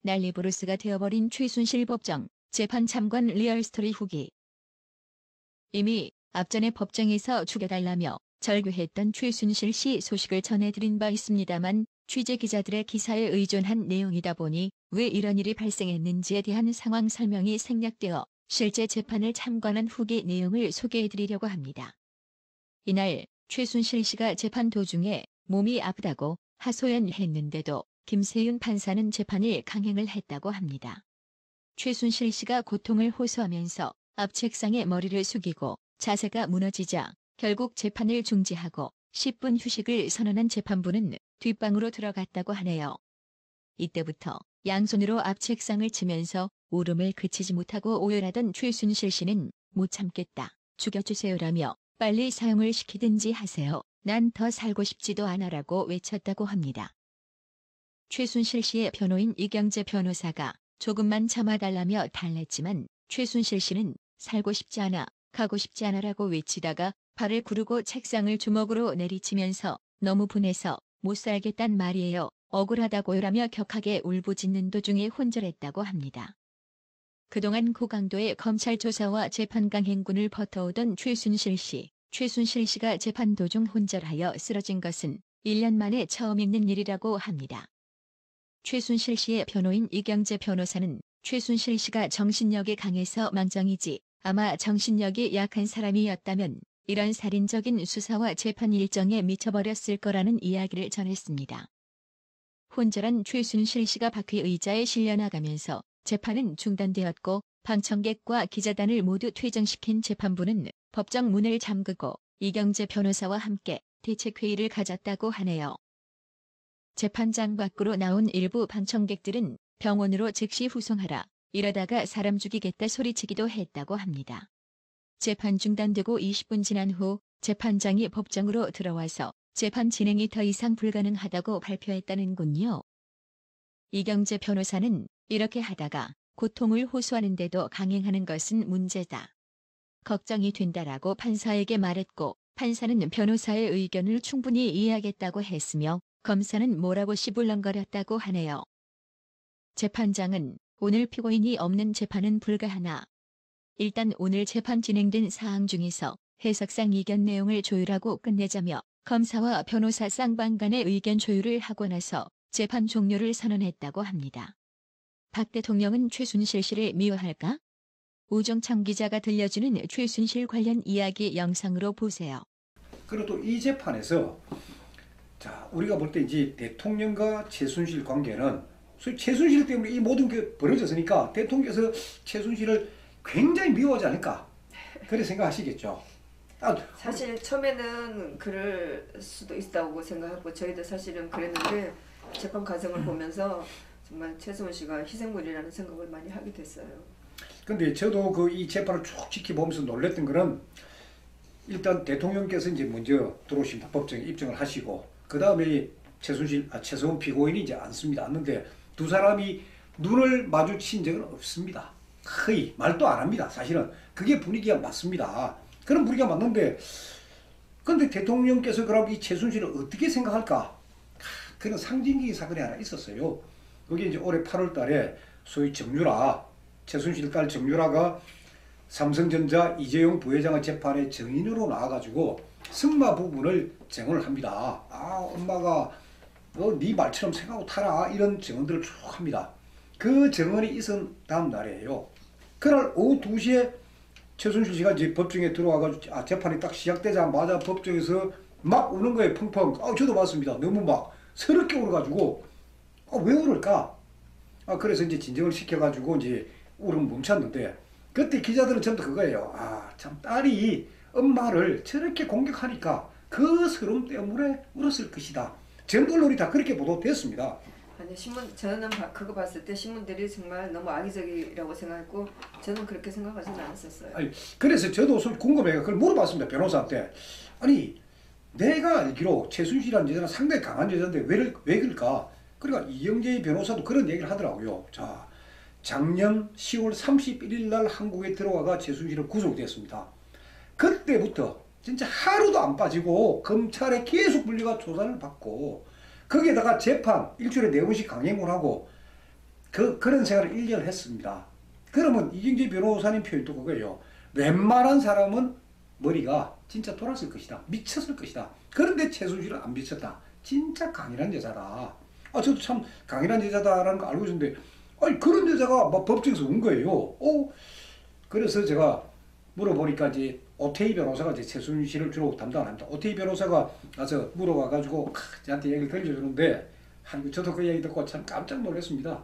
난리부르스가 되어버린 최순실 법정, 재판 참관 리얼스토리 후기. 이미 앞전에 법정에서 죽여달라며 절규했던 최순실 씨 소식을 전해드린 바 있습니다만 취재기자들의 기사에 의존한 내용이다 보니 왜 이런 일이 발생했는지에 대한 상황 설명이 생략되어 실제 재판을 참관한 후기 내용을 소개해드리려고 합니다. 이날 최순실 씨가 재판 도중에 몸이 아프다고 하소연했는데도 김세윤 판사는 재판을 강행을 했다고 합니다. 최순실 씨가 고통을 호소하면서 앞 책상에 머리를 숙이고 자세가 무너지자 결국 재판을 중지하고 10분 휴식을 선언한 재판부는 뒷방으로 들어갔다고 하네요. 이때부터 양손으로 앞 책상을 치면서 울음을 그치지 못하고 오열하던 최순실 씨는 못 참겠다, 죽여주세요라며 빨리 사형을 시키든지 하세요. 난 더 살고 싶지도 않아라고 외쳤다고 합니다. 최순실 씨의 변호인 이경재 변호사가 조금만 참아달라며 달랬지만 최순실 씨는 살고 싶지 않아, 가고 싶지 않아라고 외치다가 발을 구르고 책상을 주먹으로 내리치면서 너무 분해서 못 살겠단 말이에요, 억울하다고요라며 격하게 울부짖는 도중에 혼절했다고 합니다. 그동안 고강도의 검찰 조사와 재판 강행군을 버텨오던 최순실 씨가 재판 도중 혼절하여 쓰러진 것은 1년 만에 처음 있는 일이라고 합니다. 최순실 씨의 변호인 이경재 변호사는 최순실 씨가 정신력이 강해서 망정이지 아마 정신력이 약한 사람이었다면 이런 살인적인 수사와 재판 일정에 미쳐버렸을 거라는 이야기를 전했습니다. 혼절한 최순실 씨가 바퀴 의자에 실려나가면서 재판은 중단되었고 방청객과 기자단을 모두 퇴정시킨 재판부는 법정 문을 잠그고 이경재 변호사와 함께 대책회의를 가졌다고 하네요. 재판장 밖으로 나온 일부 방청객들은 병원으로 즉시 후송하라, 이러다가 사람 죽이겠다 소리치기도 했다고 합니다. 재판 중단되고 20분 지난 후 재판장이 법정으로 들어와서 재판 진행이 더 이상 불가능하다고 발표했다는군요. 이경재 변호사는 이렇게 하다가 고통을 호소하는데도 강행하는 것은 문제다, 걱정이 된다라고 판사에게 말했고 판사는 변호사의 의견을 충분히 이해하겠다고 했으며 검사는 뭐라고 씨불렁거렸다고 하네요. 재판장은 오늘 피고인이 없는 재판은 불가하나 일단 오늘 재판 진행된 사항 중에서 해석상 이견 내용을 조율하고 끝내자며 검사와 변호사 쌍방 간의 의견 조율을 하고 나서 재판 종료를 선언했다고 합니다. 박 대통령은 최순실 씨를 미워할까? 우종창 기자가 들려주는 최순실 관련 이야기 영상으로 보세요. 그리고 또 이 재판에서 자, 우리가 볼 때 이제 대통령과 최순실 관계는 소위 최순실 때문에 이 모든 게 벌어졌으니까 대통령께서 최순실을 굉장히 미워하지 않을까, 그렇게 생각하시겠죠. 사실 처음에는 그럴 수도 있다고 생각하고 저희도 사실은 그랬는데 재판 과정을 보면서 정말 최순실 씨가 희생물이라는 생각을 많이 하게 됐어요. 근데 저도 이 재판을 쭉 지켜보면서 놀랬던 거는 일단 대통령께서 이제 먼저 들어오십니다. 법정에 입증을 하시고 그 다음에 최서원 피고인이 이제 앉는데 두 사람이 눈을 마주친 적은 없습니다. 거의 말도 안 합니다. 사실은 그게 분위기가 맞습니다. 그런 분위기가 맞는데 근데 대통령께서 그럼 이 최순실을 어떻게 생각할까? 그런 상징적인 사건이 하나 있었어요. 그게 이제 올해 8월 달에 소위 정유라, 최순실 딸 정유라가 삼성전자 이재용 부회장의 재판에 증인으로 나와가지고 승마 부분을 증언을 합니다. 엄마가 네 말처럼 생각하고 타라, 이런 증언들을 쭉 합니다. 그 증언이 있은 다음 날이에요. 그날 오후 2시에 최순실 씨가 이제 법정에 들어와가지고 재판이 딱 시작되자마자 법정에서 막 우는 거예요. 펑펑. 저도 봤습니다. 너무 막 서럽게 울어가지고 왜 울을까? 그래서 이제 진정을 시켜가지고 이제 울음 멈췄는데 그때 기자들은 전부 그거예요. 참 딸이 엄마를 저렇게 공격하니까 그 서름 때문에 울었을 것이다. 전 언론이 다 그렇게 보도됐습니다. 아니 저는 그거 봤을 때 신문들이 정말 너무 악의적이라고 생각했고 저는 그렇게 생각하지는 않았었어요. 그래서 저도 궁금해요. 그걸 물어봤습니다. 변호사한테. 내가 알기로 최순실이라는 여자는 상당히 강한 여자인데 왜 그럴까? 그러니까 이경재 변호사도 그런 얘기를 하더라고요. 자, 작년 10월 31일 날 한국에 들어와가 최순실은 구속됐습니다. 그때부터 진짜 하루도 안 빠지고 검찰에 계속 불려가 조사를 받고 거기에다가 재판 일주일에 4번씩 강행을 하고 그런 생활을 1년을 했습니다. 그러면 이경재 변호사님 표현도 그거예요. 웬만한 사람은 머리가 진짜 돌았을 것이다. 미쳤을 것이다. 그런데 최순실은 안 미쳤다. 진짜 강인한 여자다. 저도 참 강인한 여자다라는 거 알고 있었는데, 아니, 그런 여자가 막 법정에서 온 거예요. 그래서 제가 물어보니까 이제 오태희 변호사가 이제 최순실을 주로 담당합니다. 오태희 변호사가 가서 물어봐가지고 저한테 얘기를 들려주는데, 저도 그 얘기 듣고 참 깜짝 놀랐습니다.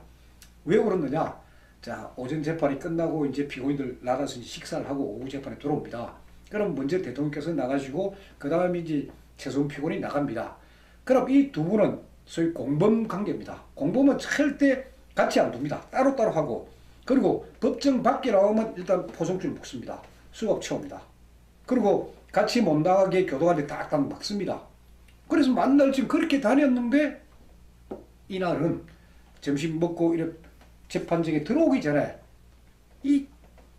왜 그러느냐? 자, 오전 재판이 끝나고 이제 피고인들 나가서 이제 식사를 하고 오후 재판에 들어옵니다. 그럼 먼저 대통령께서 나가시고 그 다음에 이제 최소한 피고인이 나갑니다. 그럼 이 두 분은 소위 공범 관계입니다. 공범은 절대 같이 안 둡니다. 따로따로 하고, 그리고 법정 밖에 나오면 일단 포성줄 묶습니다. 수갑 채웁니다. 그리고 같이 못 나가게 교도관에 딱딱 막습니다. 그래서 만날 지금 그렇게 다녔는데, 이날은 점심 먹고 이렇게 재판정에 들어오기 전에 이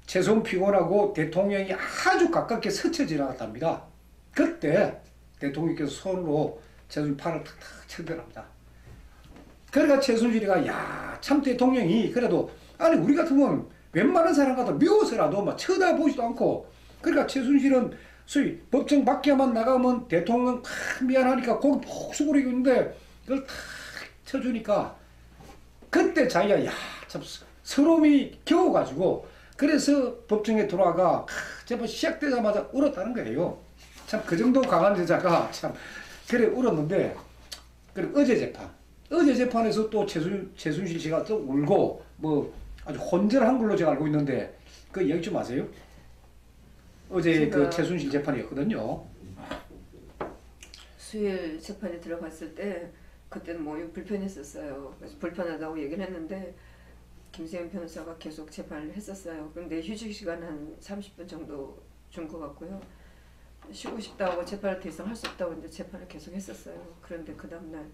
최소한 피고인하고 대통령이 아주 가깝게 스쳐 지나갔답니다. 그때 대통령께서 손으로 최순실 팔을 탁탁 쳐들합니다. 그러니까 최순실이가 야, 참 대통령이 그래도 아니 우리 같으면 웬만한 사람 같아 미워서라도 막 쳐다보지도 않고, 그러니까 최순실은 소위 법정 밖에만 나가면 대통령 미안하니까 고기 푹 숙이고 있는데 그걸 탁 쳐주니까 그때 자기가 야, 참 서러움이 겨워가지고 그래서 법정에 들어와가 재판 시작되자마자 울었다는 거예요. 참 그 정도 강한 여자가 참 그래 울었는데, 그리고 어제 재판에서 또 최순실 씨가 또 울고 뭐 아주 혼절한 걸로 제가 알고 있는데 그 얘기 좀 아세요? 어제 그 최순실 재판이었거든요. 수요일 재판에 들어갔을 때 그때는 뭐 불편했었어요. 그래서 불편하다고 얘기를 했는데 김세현 변호사가 계속 재판을 했었어요. 그런데 휴식 시간 한 30분 정도 준 것 같고요. 쉬고 싶다고 재판을 더 이상 할 수 없다고 이제 재판을 계속 했었어요. 그런데 그 다음날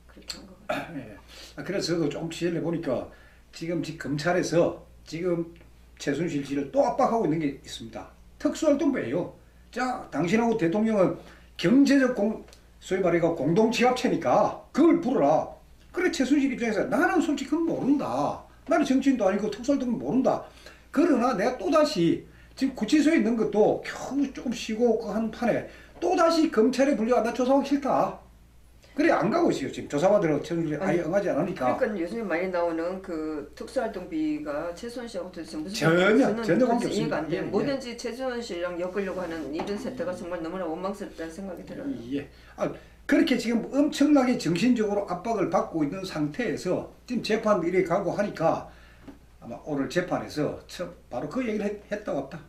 그렇게 한 것 같아요. 예. 그래서 저도 조금 취재를 해보니까 지금 검찰에서 지금 최순실 씨를 또 압박하고 있는 게 있습니다. 특수활동부예요. 자, 당신하고 대통령은 경제적 소위 말해가 공동지합체니까 그걸 부르라. 그래 최순실 입장에서 나는 솔직히 그건 모른다. 나는 정치인도 아니고 특수활동도 모른다. 그러나 내가 또다시 지금 구치소에 있는 것도 겨우 조금 쉬고 한 판에 또다시 검찰에 불려가 나 조사하기 싫다. 그래 안 가고 있어요. 지금 조사받으러 최순실이 아예 응하지 않으니까. 그러니까 요즘에 많이 나오는 그 특수활동비가 최순실하고 도대체 무슨 전혀 관계 이해가 안 돼요. 없습니다. 뭐든지 최순실이랑 엮으려고 하는 이런 세태가 정말 너무나 원망스럽다는 생각이 들어요. 예. 그렇게 지금 엄청나게 정신적으로 압박을 받고 있는 상태에서 지금 재판 이렇게 가고 하니까 아마 오늘 재판에서 바로 그 얘기를 했다고 합니다.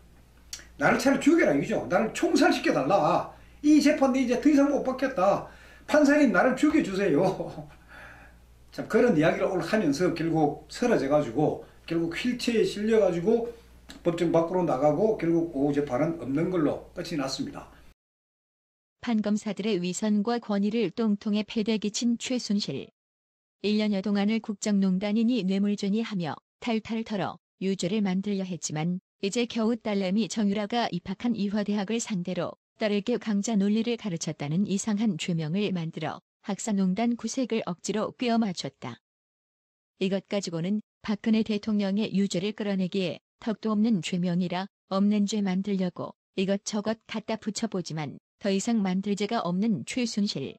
나를 차라리 죽여라 이거죠. 나를 총살시켜달라. 이 재판 이제 더 이상 못 받겠다. 판사님 나를 죽여주세요. 참 그런 이야기를 오늘 하면서 결국 쓰러져가지고 결국 휠체어에 실려가지고 법정 밖으로 나가고 결국 오후 재판은 없는 걸로 끝이 났습니다. 판검사들의 위선과 권위를 똥통에 패대 끼친 최순실. 1년여 동안을 국정농단이니 뇌물죄니 하며 탈탈 털어 유죄를 만들려 했지만 이제 겨우 딸내미 정유라가 입학한 이화대학을 상대로 딸에게 강자 논리를 가르쳤다는 이상한 죄명을 만들어 학사농단 구색을 억지로 꿰어 맞췄다. 이것 가지고는 박근혜 대통령의 유죄를 끌어내기에 턱도 없는 죄명이라 없는 죄 만들려고 이것저것 갖다 붙여보지만 더 이상 만들 죄가 없는 최순실.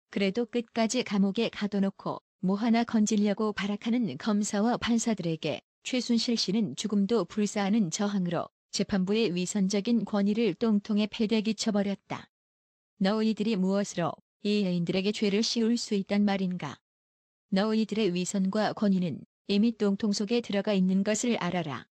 그래도 끝까지 감옥에 가둬놓고 뭐 하나 건지려고 발악하는 검사와 판사들에게 최순실 씨는 죽음도 불사하는 저항으로 재판부의 위선적인 권위를 똥통에 패대 끼쳐버렸다. 너희들이 무엇으로 이 여인들에게 죄를 씌울 수 있단 말인가? 너희들의 위선과 권위는 이미 똥통 속에 들어가 있는 것을 알아라.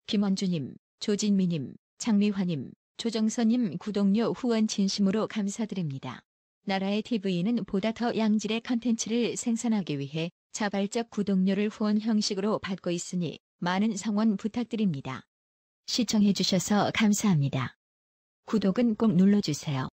김원주님, 조진미님, 장미화님, 조정선님 구독료 후원 진심으로 감사드립니다. 나라의 TV는 보다 더 양질의 컨텐츠를 생산하기 위해 자발적 구독료를 후원 형식으로 받고 있으니 많은 성원 부탁드립니다. 시청해주셔서 감사합니다. 구독은 꼭 눌러주세요.